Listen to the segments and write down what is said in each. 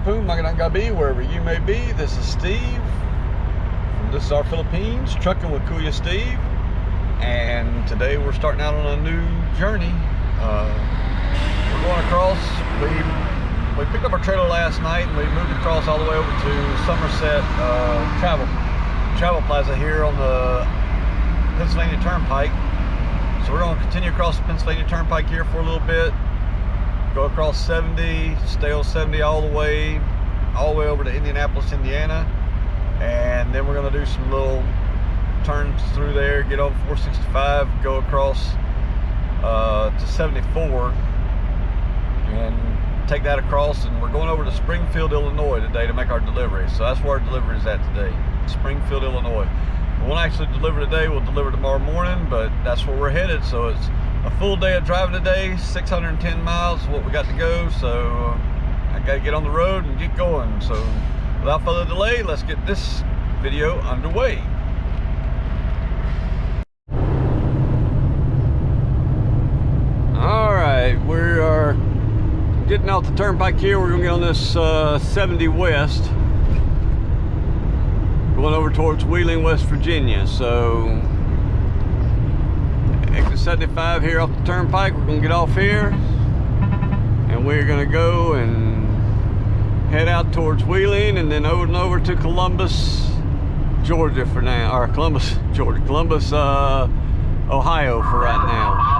Magapung, Maganangabi, wherever you may be. This is Steve. This is our Philippines, Truckin with Kuya Steve. And today we're starting out on a new journey. We're going across. We picked up our trailer last night and we moved across all the way over to Somerset Travel Plaza here on the Pennsylvania Turnpike. So we're going to continue across the Pennsylvania Turnpike here for a little bit. Go across 70, stay on 70 all the way over to Indianapolis, Indiana, and then we're going to do some little turns through there, get on 465, go across to 74, and take that across, and we're going over to Springfield, Illinois today to make our delivery. So that's where our delivery is at today, Springfield, Illinois. We won't actually deliver today, we'll deliver tomorrow morning, but that's where we're headed. So it's a full day of driving today, 610 miles is what we got to go, so I got to get on the road and get going. So without further delay, let's get this video underway. Alright, we are getting off the turnpike here. We're going to get on this 70 West, going over towards Wheeling, West Virginia. So exit 75 here off the turnpike. We're going to get off here and we're going to go and head out towards Wheeling and then over to Columbus, Georgia for now, or Columbus, Ohio for right now.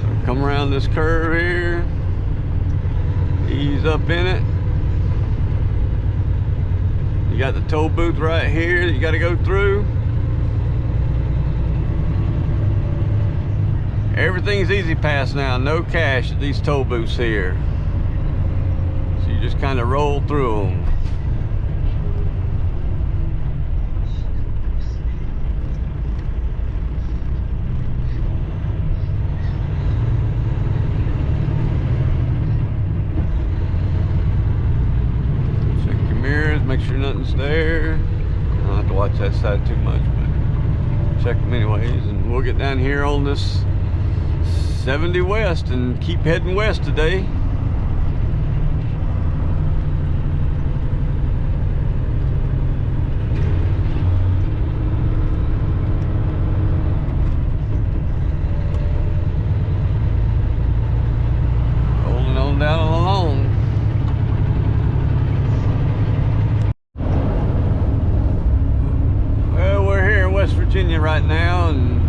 So come around this curve here, ease up in it. You got the toll booth right here that you got to go through. Everything's easy pass now, no cash at these toll booths here. So you just kind of roll through them. Make sure nothing's there. I don't have to watch that side too much, but check them anyways. And we'll get down here on this 70 West and keep heading west today. Rolling on down along. West Virginia right now, and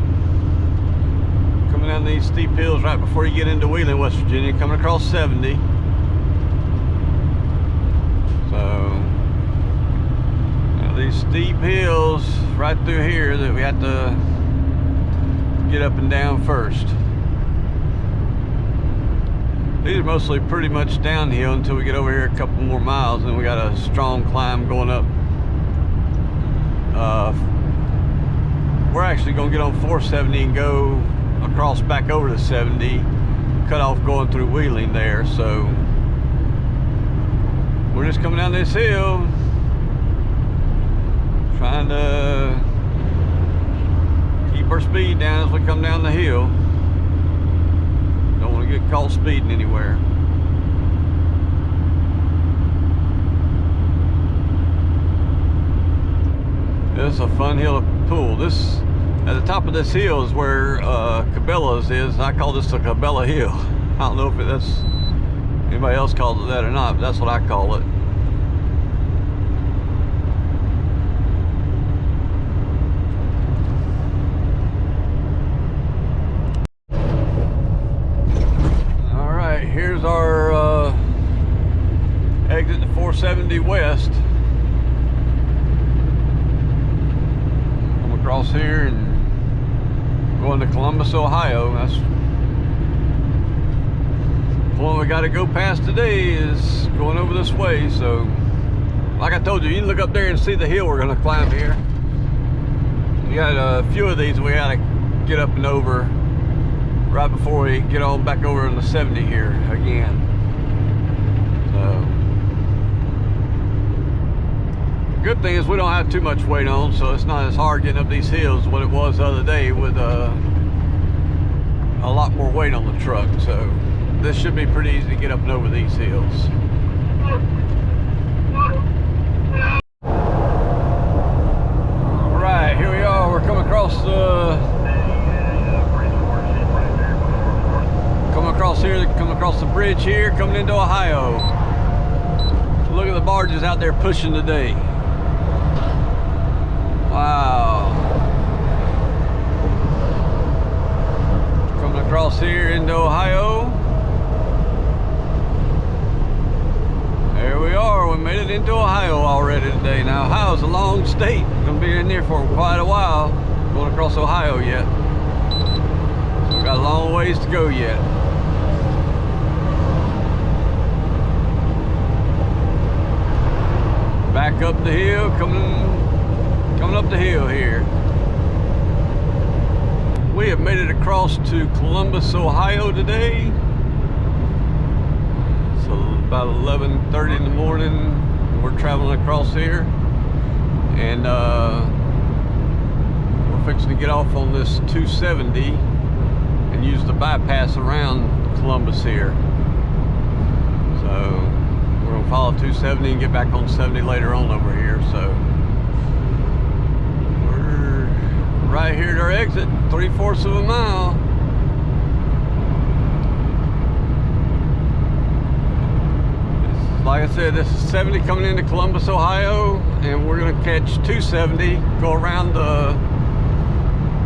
coming down these steep hills right before you get into Wheeling, West Virginia, coming across 70. So these steep hills right through here that we have to get up and down first. These are mostly pretty much downhill until we get over here a couple more miles, and then we got a strong climb going up. We're actually going to get on 470 and go across back over to 70, cut off going through Wheeling there. So we're just coming down this hill, trying to keep our speed down as we come down the hill. Don't want to get caught speeding anywhere. This is a fun hill to pull. This, at the top of this hill is where Cabela's is. I call this the Cabela Hill. I don't know if that's anybody else calls it that or not, but that's what I call it. All right, here's our exit to 470 West. Across here and going to Columbus, Ohio. That's the one we got to go past today, is going over this way. So like I told you, you can look up there and see the hill we're going to climb here. We got a few of these we got to get up and over right before we get on back over in the 70 here again. So good thing is we don't have too much weight on, so it's not as hard getting up these hills as what it was the other day with a lot more weight on the truck, so this should be pretty easy to get up and over these hills. All right, here we are. We're coming across the bridge here, coming into Ohio. Look at the barges out there pushing today. Wow. Coming across here into Ohio. There we are. We made it into Ohio already today. Now, Ohio's a long state. Gonna be in there for quite a while. Going across Ohio yet. So we got a long ways to go yet. Back up the hill, coming up the hill here. We have made it across to Columbus, Ohio today. So about 11:30 in the morning, we're traveling across here, and we're fixing to get off on this 270 and use the bypass around Columbus here. So we're gonna follow 270 and get back on 70 later on over here. So we're right here at our exit, 3/4 of a mile. Like I said, this is 70 coming into Columbus, Ohio, and we're gonna catch 270, go around the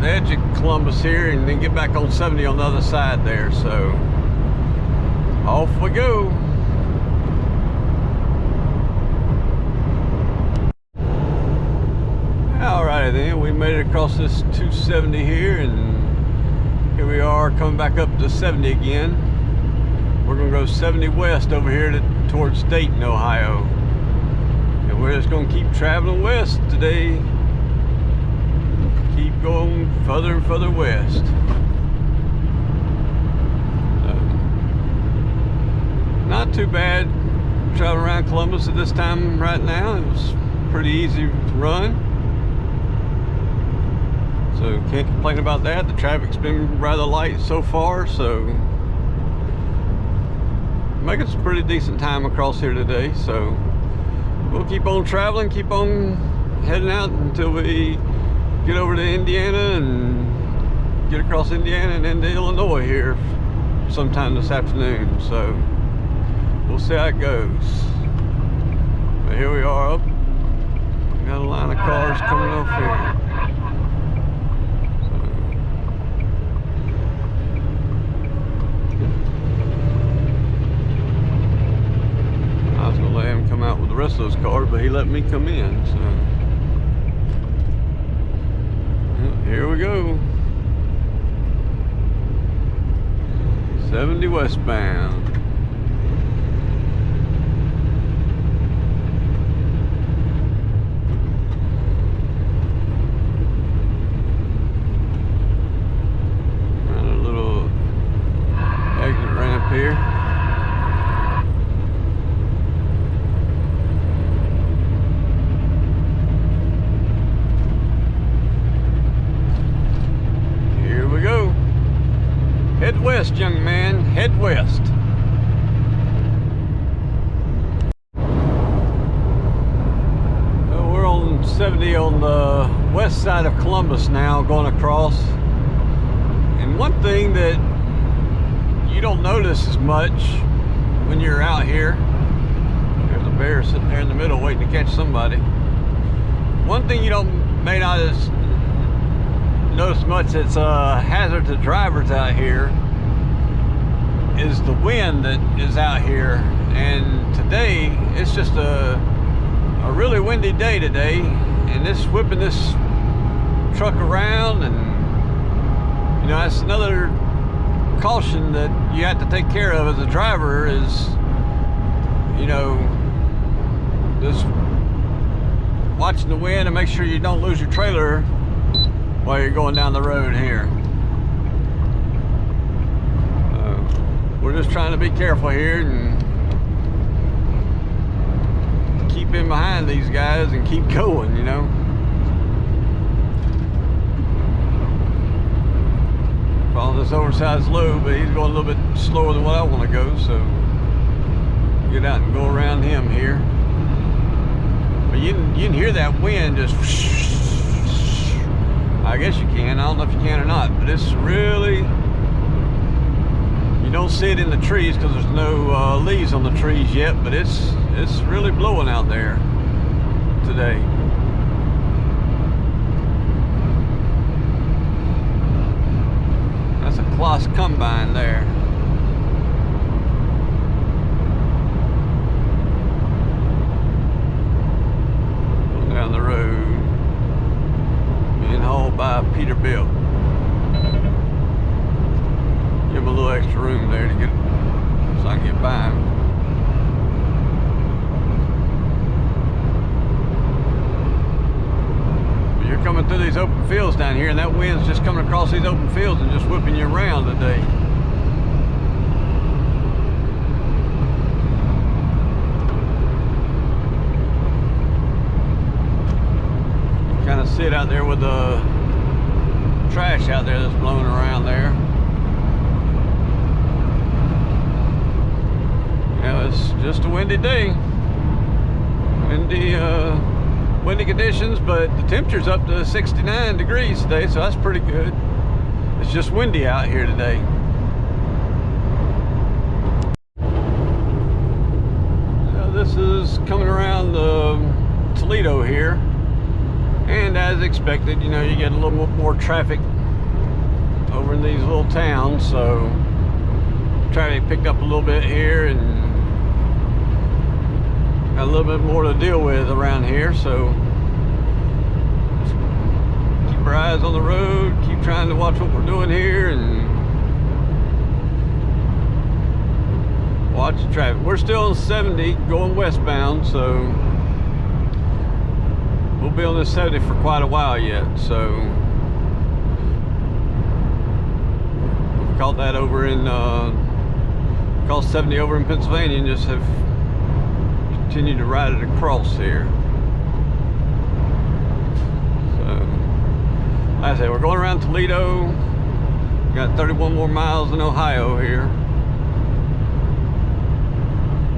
edge of Columbus here, and then get back on 70 on the other side there. So off we go. Alrighty then, we made it across this 270 here, and here we are coming back up to 70 again. We're gonna go 70 west over here towards Dayton, Ohio. And we're just gonna keep traveling west today. Keep going further and further west. Not too bad traveling around Columbus at this time right now. It was pretty easy to run. So can't complain about that. The traffic's been rather light so far, so making some pretty decent time across here today. So we'll keep on traveling, keep on heading out until we get over to Indiana and get across Indiana and into Illinois here sometime this afternoon. So we'll see how it goes. But here we are up. We got a line of cars coming off here. I was gonna let him come out with the rest of those cars, but he let me come in, so. Here we go. 70 westbound. Got a little exit ramp here. Head west, young man, head west. Well, we're on 70 on the west side of Columbus now, going across. And one thing that you don't notice as much when you're out here, there's a bear sitting there in the middle waiting to catch somebody. One thing you may not notice much that's a hazard to drivers out here is the wind that is out here. And today it's just a really windy day today, and this whipping this truck around, and you know, that's another caution that you have to take care of as a driver is, you know, just watching the wind and make sure you don't lose your trailer while you're going down the road here. We're just trying to be careful here and keep in behind these guys and keep going, you know. on this oversized load, but he's going a little bit slower than what I want to go, so get out and go around him here. But you can hear that wind just, I guess you can. I don't know if you can or not, but it's really, you don't see it in the trees because there's no leaves on the trees yet, but it's really blowing out there today. That's a Kloss combine there. Going down the road, being hauled by Peterbilt. Give him a little extra room there to get, so I can get by him. But you're coming through these open fields down here, and that wind's just coming across these open fields and just whipping you around today. Kind of sit out there with the trash out there that's blowing around there. Yeah, it's just a windy day. Windy conditions, but the temperature's up to 69 degrees today, so that's pretty good. It's just windy out here today. So this is coming around Toledo here, and as expected, you know, you get a little more traffic over in these little towns, so traffic picked up a little bit here and got a little bit more to deal with around here, so keep our eyes on the road, keep trying to watch what we're doing here and watch the traffic. We're still on 70 going westbound, so we'll be on this 70 for quite a while yet. So we've caught that over in caught 70 over in Pennsylvania and just have continue to ride it across here. So, like I say, we're going around Toledo. We got 31 more miles in Ohio here.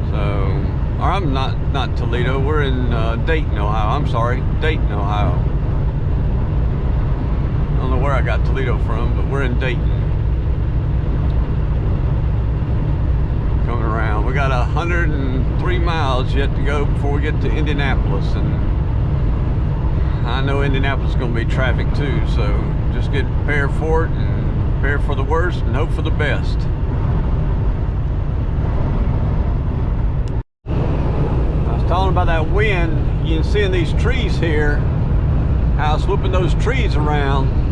So, or I'm not Toledo. We're in Dayton, Ohio. I'm sorry, Dayton, Ohio. I don't know where I got Toledo from, but we're in Dayton. Coming around, we got 103 miles yet to go before we get to Indianapolis, and I know Indianapolis is going to be traffic too, so just get prepared for it and prepare for the worst and hope for the best. I was talking about that wind. You can see in these trees here how it's whipping those trees around.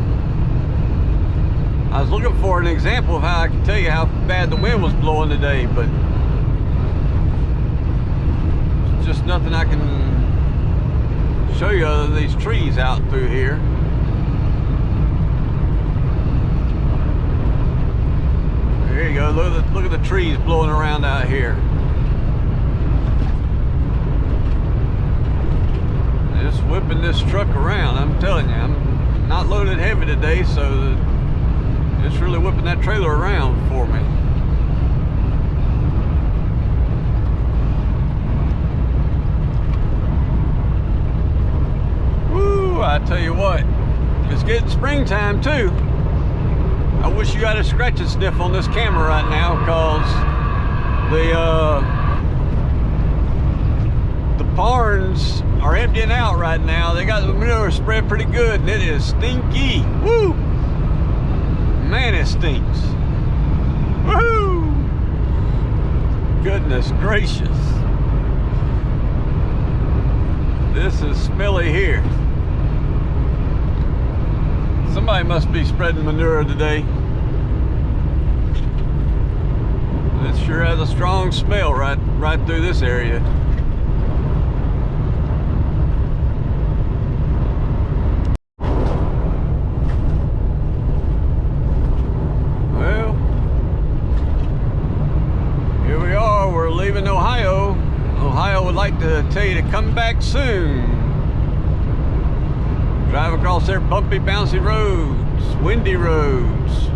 I was looking for an example of how I can tell you how bad the wind was blowing today, but it's just nothing I can show you other than these trees out through here. There you go, look at the trees blowing around out here. Just whipping this truck around, I'm telling you. I'm not loaded heavy today, so it's really whipping that trailer around for me. Woo, I tell you what, it's getting springtime too. I wish you had a scratch and sniff on this camera right now, because the barns are emptying out right now. They got the manure spread pretty good, and it is stinky. Woo! Man, it stinks. Woohoo! Goodness gracious. This is smelly here. Somebody must be spreading manure today. It sure has a strong smell right through this area. Leaving Ohio. Ohio would like to tell you to come back soon. Drive across their bumpy, bouncy roads, windy roads.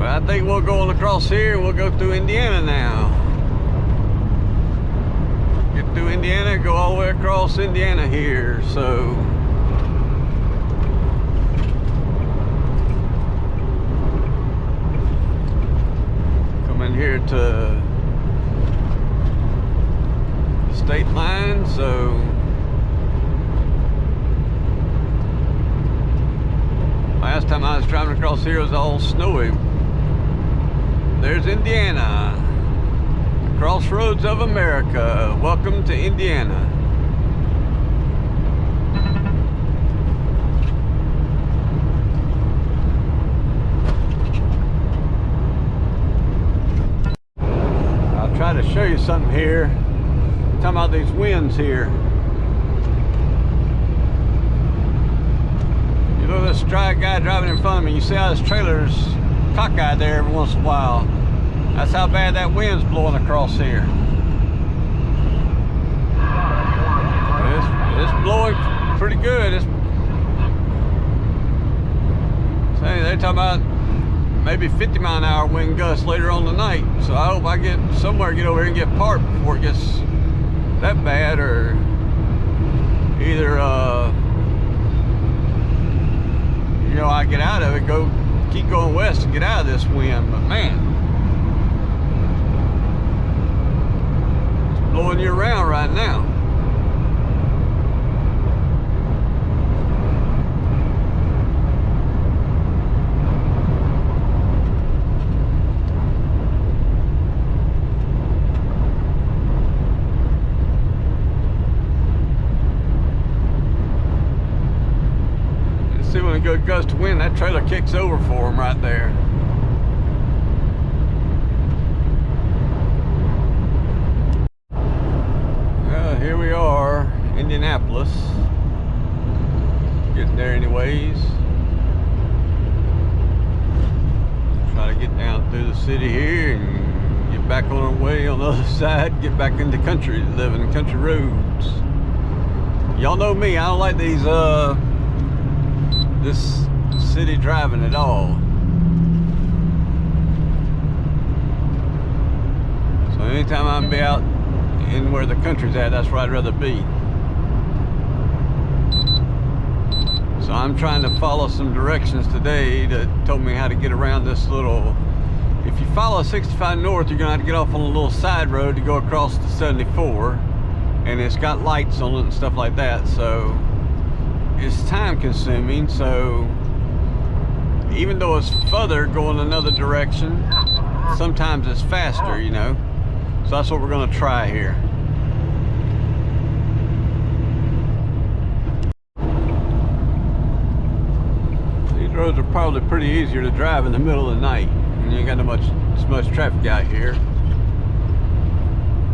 But I think we'll go on across here and we'll go through Indiana now. Get through Indiana, go all the way across Indiana here. So coming here to the state line. So last time I was driving across here, it was all snowy. There's Indiana, crossroads of America. Welcome to Indiana. I'll try to show you something here. I'm talking about these winds here. You look at this dry guy driving in front of me. You see how his trailer's cockeyed there every once in a while. That's how bad that wind's blowing across here. It's blowing pretty good. They're talking about maybe 50-mile-an-hour wind gusts later on tonight. So I hope I get somewhere, get over here and get parked before it gets that bad, or either you know, I get out of it, keep going west and get out of this wind. But man, it's blowing you around right now. See, when a good gust of wind, that trailer kicks over for him right there. Here we are, Indianapolis. Getting there anyways. Try to get down through the city here and get back on our way on the other side, get back into country, living country roads. Y'all know me, I don't like these this city driving at all. So anytime I'm be out in where the country's at, that's where I'd rather be. So I'm trying to follow some directions today that told me how to get around this little, if you follow 65 north, you're gonna have to get off on a little side road to go across the 74, and it's got lights on it and stuff like that. So it's time consuming. So even though it's further going another direction, sometimes it's faster, you know. So that's what we're going to try here. These roads are probably pretty easier to drive in the middle of the night when you ain't got as much traffic out here.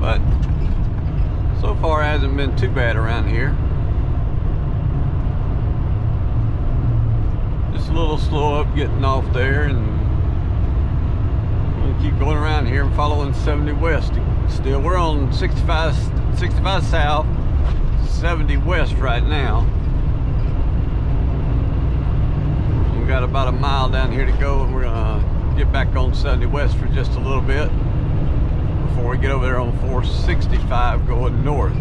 But so far it hasn't been too bad around here. A little slow up getting off there, and we'll keep going around here and following 70 west. Still, we're on 65 south, 70 west right now. We've got about a mile down here to go, and we're gonna get back on 70 west for just a little bit before we get over there on 465 going north.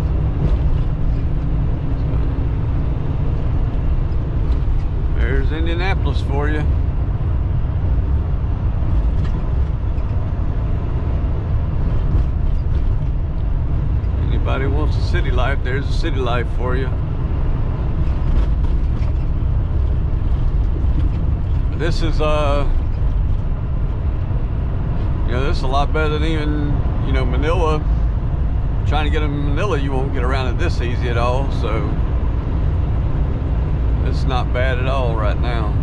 There's Indianapolis for you. Anybody wants a city life, there's a city life for you. This is you know, this is a lot better than even, you know, Manila. Trying to get in Manila, you won't get around it this easy at all. So it's not bad at all right now.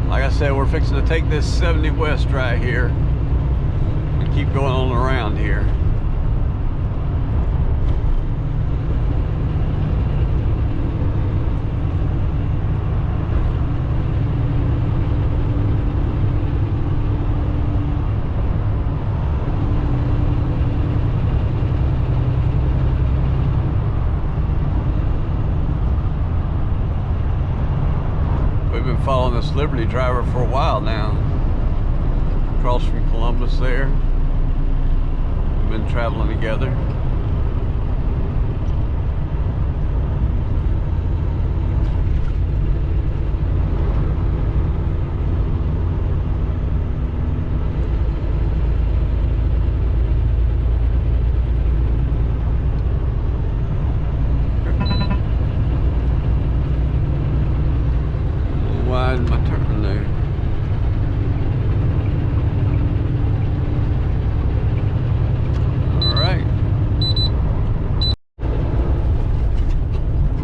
Like I said, we're fixing to take this 70 west right here and keep going on around here. been following this Liberty driver for a while now. Across from Columbus there. We've been traveling together. Widen my turn there. Alright.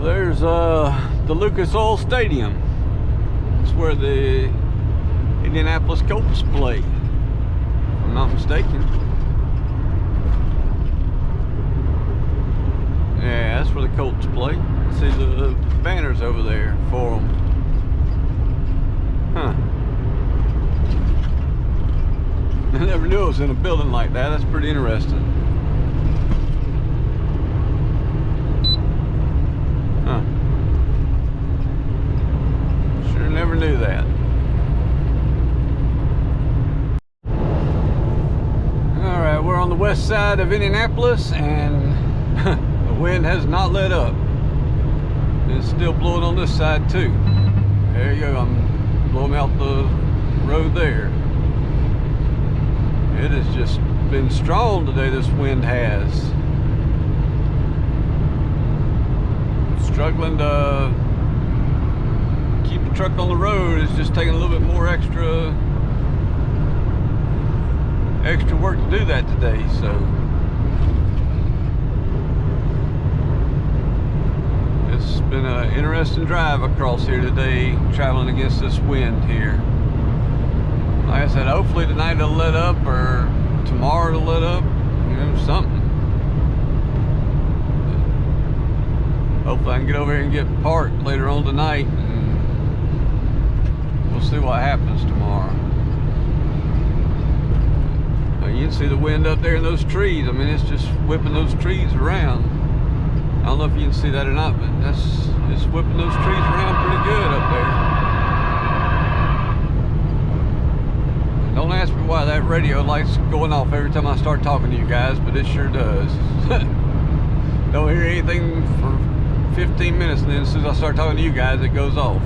There's the Lucas Oil Stadium. It's where the Indianapolis Colts play, if I'm not mistaken. Yeah, that's where the Colts play. See the banners over there for them. Huh. I never knew it was in a building like that. That's pretty interesting. Huh. Sure never knew that. Alright, we're on the west side of Indianapolis, and the wind has not let up. It's still blowing on this side too. There you go. I'm blowing out the road there. It has just been strong today, this wind has. Struggling to keep the truck on the road. It's just taking a little bit more extra work to do that today, so it's been an interesting drive across here today, traveling against this wind here. Like I said, hopefully tonight it'll let up, or tomorrow it'll let up, you know, something. But hopefully I can get over here and get parked later on tonight, and we'll see what happens tomorrow. You can see the wind up there in those trees. I mean, it's just whipping those trees around. I don't know if you can see that or not, but that's just whipping those trees around pretty good up there. Don't ask me why that radio light's going off every time I start talking to you guys, but it sure does. Don't hear anything for 15 minutes, and then as soon as I start talking to you guys, it goes off.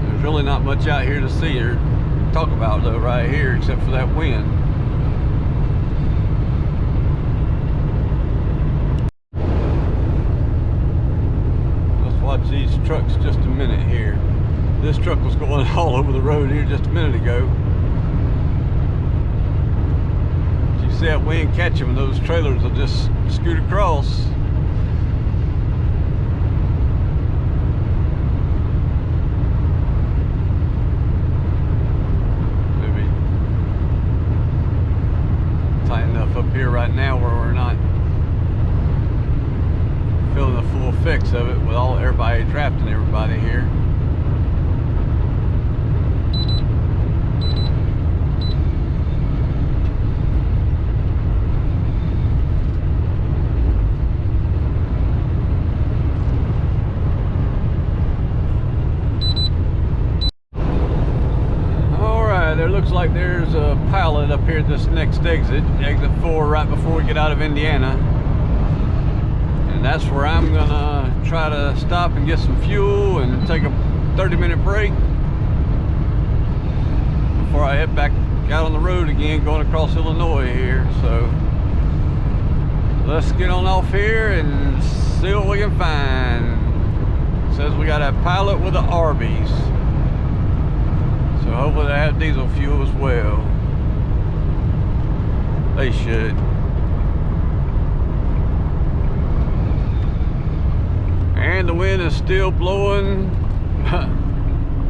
There's really not much out here to see or talk about though right here, except for that wind. Watch these trucks just a minute here. This truck was going all over the road here just a minute ago. You see that wind catch them, and those trailers will just scoot across. Maybe tight enough up here right now where we're not feeling the full effects of it with everybody drafting everybody here. Alright, there looks like there's a pilot up here at this next exit 4, right before we get out of Indiana. And that's where I'm gonna try to stop and get some fuel and take a 30-minute break before I head back out on the road again, going across Illinois here. So let's get on off here and see what we can find. It says we got a pilot with the Arby's, so hopefully they have diesel fuel as well. They should. And the wind is still blowing,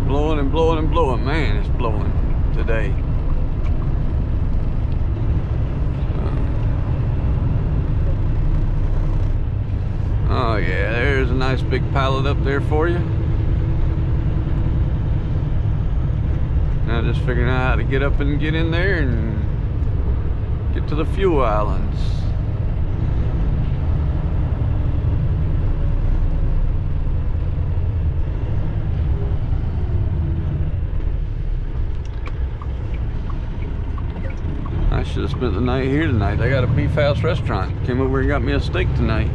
blowing and blowing and blowing. Man, it's blowing today. Oh yeah, there's a nice big pilot up there for you. Now just figuring out how to get up and get in there and get to the fuel islands. should have spent the night here tonight. They got a beef house restaurant. Came over and got me a steak tonight.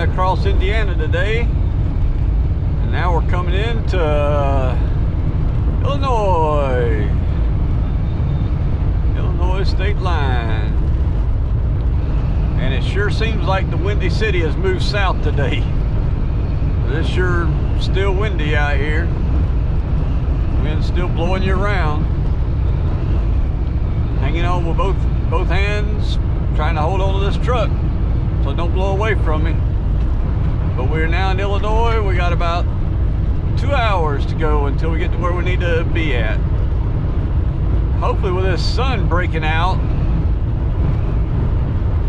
Across Indiana today, and now we're coming into Illinois state line, and it sure seems like the Windy City has moved south today. It's sure still windy out here. Wind's still blowing you around. Hanging on with both hands, trying to hold on to this truck so it don't blow away from me. But we're now in Illinois. We got about 2 hours to go until we get to where we need to be at. Hopefully with this sun breaking out,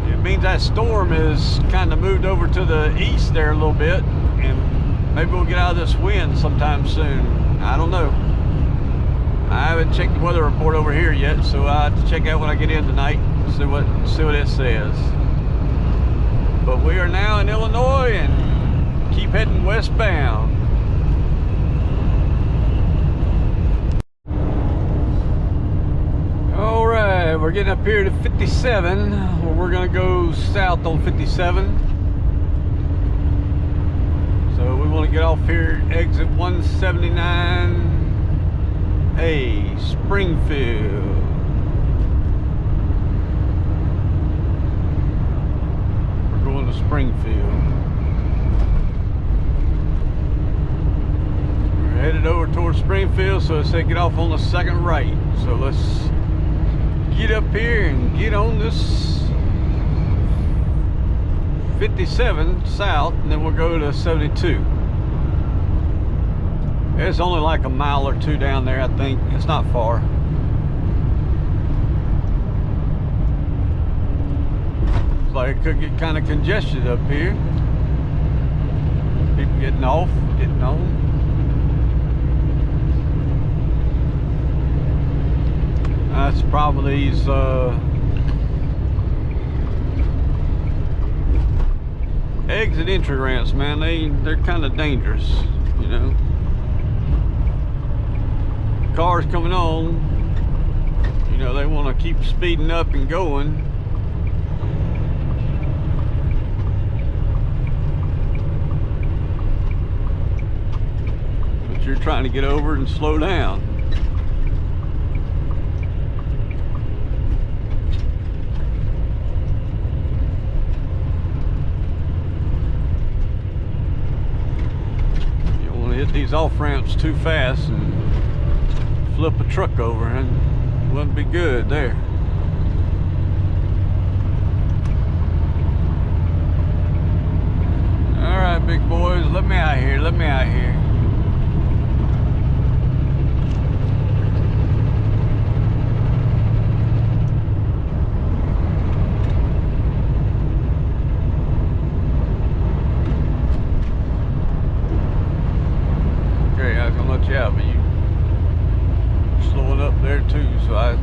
it means that storm is kind of moved over to the east there a little bit, and maybe we'll get out of this wind sometime soon. I don't know. I haven't checked the weather report over here yet, so I'll have to check out when I get in tonight, see what it says. But we are now in Illinois and keep heading westbound. All right, we're getting up here to 57. Well, we're gonna go south on 57. So we want to get off here, exit 179A, Springfield. We're going to Springfield. Headed over towards Springfield, so it said get off on the second right. So let's get up here and get on this 57 south, and then we'll go to 72. It's only like a mile or two down there, I think. It's not far. It's like it could get kind of congested up here. People getting off, getting on. That's probably these exit entry ramps, man. They're kind of dangerous, you know. Cars coming on, you know, they want to keep speeding up and going. But you're trying to get over and slow down. These off ramps too fast and flip a truck over, and wouldn't be good there. All right, big boys, let me out here, let me out here. Yeah, but you slow it up there too, so I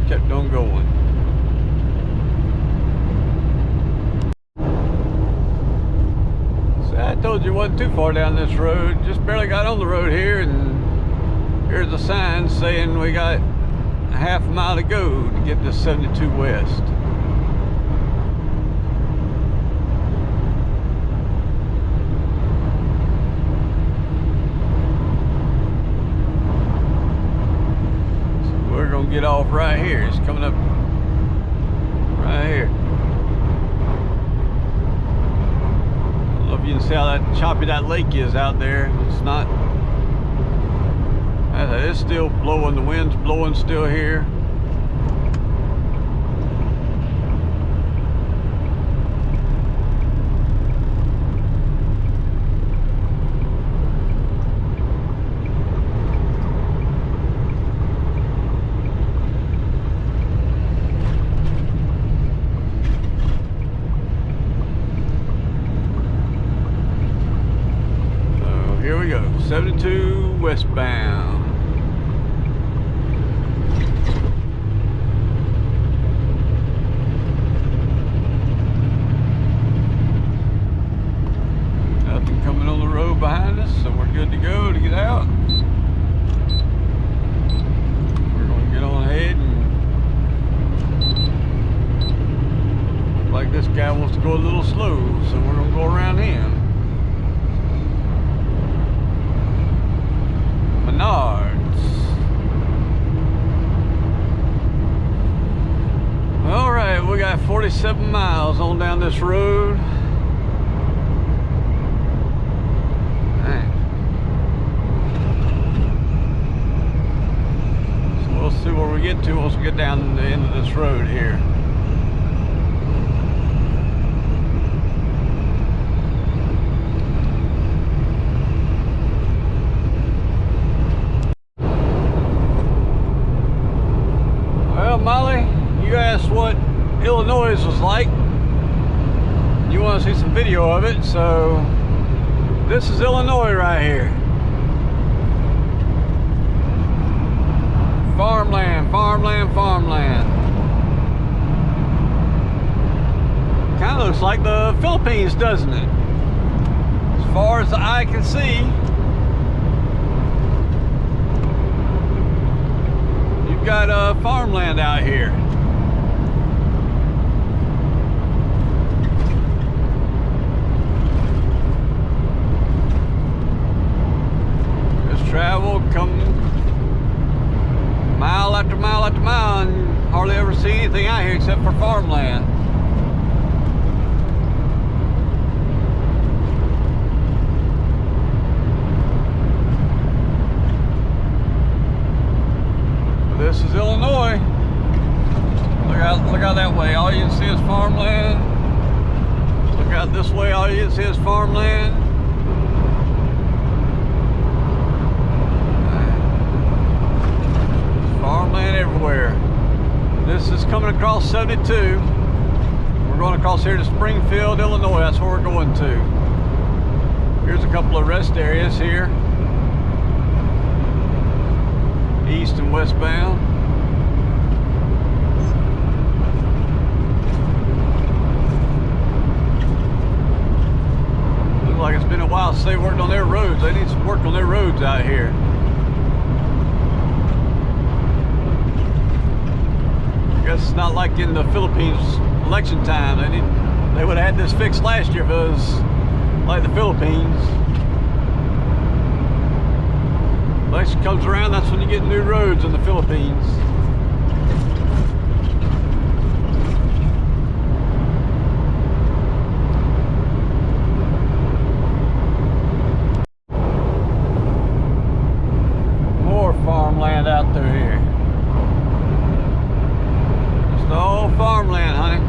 kept on going. So I told you it wasn't too far down this road, just barely got on the road here, and here's a sign saying we got a half mile to go to get to 72 West. Get off right here. It's coming up right here. I don't know if you can see how that choppy that lake is out there. It's not. It's still blowing. The wind's blowing still here. go a little slow, so we're gonna go around him. Menards. All right, we got 47 miles on down this road. Dang. So we'll see where we get to once we get down the end of this road here. Molly, you asked what Illinois was like. You want to see some video of it, so this is Illinois right here. Farmland, farmland, farmland. Kind of looks like the Philippines, doesn't it? As far as the eye can see. Got farmland out here. Just travel, come mile after mile after mile, and hardly ever see anything out here except for farmland. This is Illinois. Look out that way. All you can see is farmland. Look out this way. All you can see is farmland. Farmland everywhere. This is coming across 72. We're going across here to Springfield, Illinois. That's where we're going to. Here's a couple of rest areas here. East and westbound. Looks like it's been a while since they worked on their roads. They need some work on their roads out here. I guess it's not like in the Philippines election time. They would have had this fixed last year if it was like the Philippines. Election comes around, that's when you get new roads in the Philippines. More farmland out through here. Just all farmland, honey.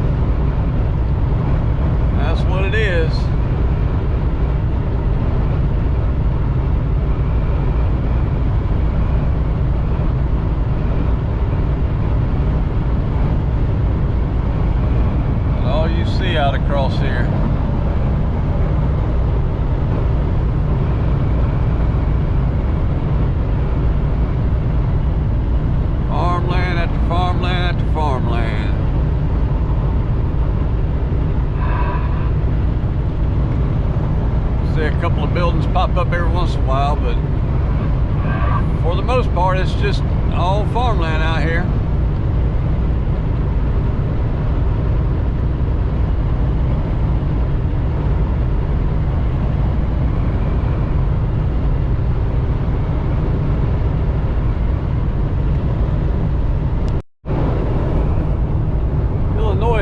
That's what it is. Out across here. Farmland after farmland after farmland. See a couple of buildings pop up every once in a while, but for the most part it's just all farmland out here.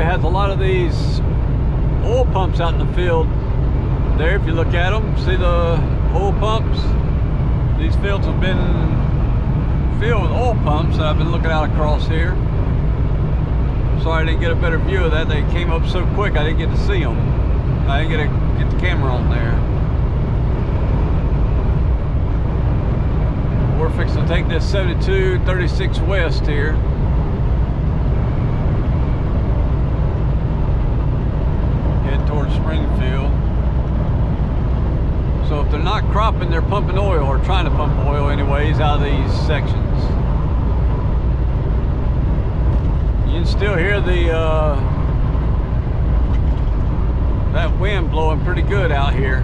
Has a lot of these oil pumps out in the field there. If you look at them, see the oil pumps. These fields have been filled with oil pumps that I've been looking out across here. Sorry I didn't get a better view of that. They came up so quick I didn't get to see them. I didn't get the camera on there. We're fixing to take this 7236 west here. Towards Springfield. So if they're not cropping, they're pumping oil, or trying to pump oil anyways, out of these sections. You can still hear the that wind blowing pretty good out here.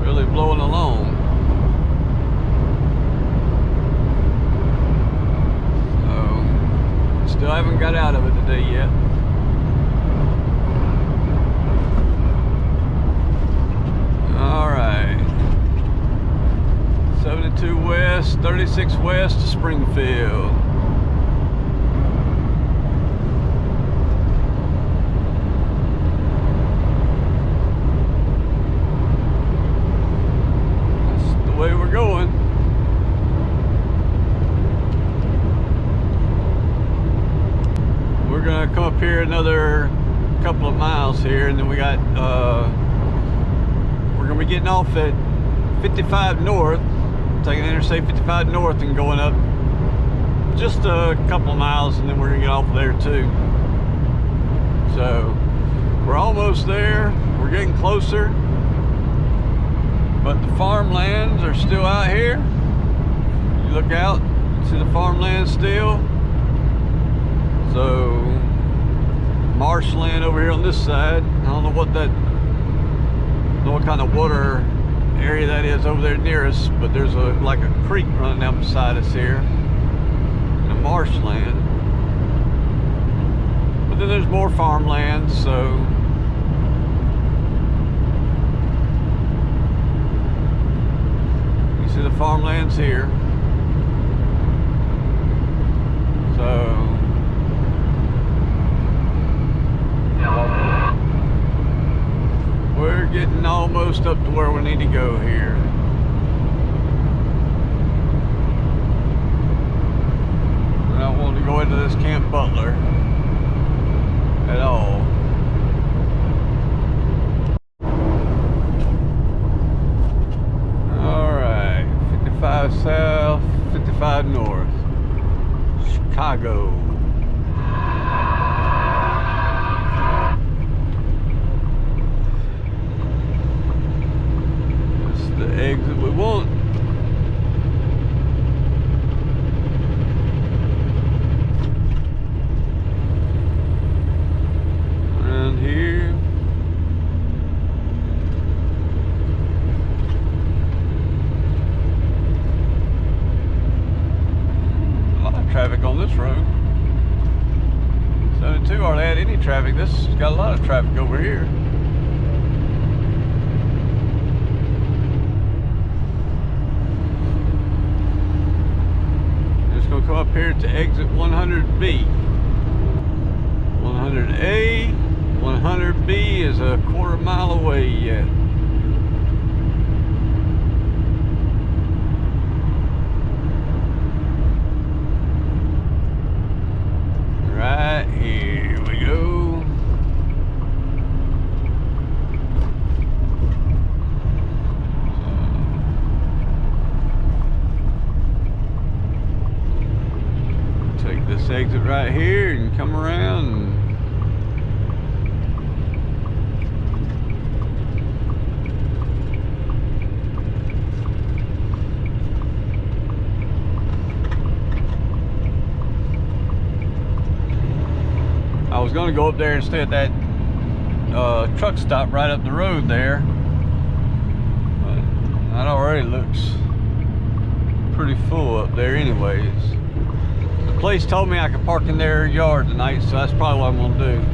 Really blowing along. 36 West to Springfield. That's the way we're going. We're gonna come up here another couple of miles here, and then we got we're gonna be getting off at 55 North, taking Interstate 55 North and going up just a couple of miles, and then we're gonna get off there too. So we're almost there. We're getting closer, but the farmlands are still out here. You look out, see the farmlands still. So marshland over here on this side. I don't know what kind of water area that is over there near us, but there's like a creek running down beside us here, in a marshland. But then there's more farmland, so you see the farmlands here. So we're getting almost up to where we need to go here. We're not wanting to go into this Camp Butler at all. Alright, 55 South, 55 North, Chicago. The exit we want. Around here. A lot of traffic on this road. 72 hardly had any traffic. This has got a lot of traffic over here. Gonna come up here to exit 100B. 100A, 100B is a quarter mile away yet. Right here we go. This exit right here and come around and I was going to go up there and stay at that truck stop right up the road there, but that already looks pretty full up there anyways. The police told me I could park in their yard tonight, so that's probably what I'm gonna do.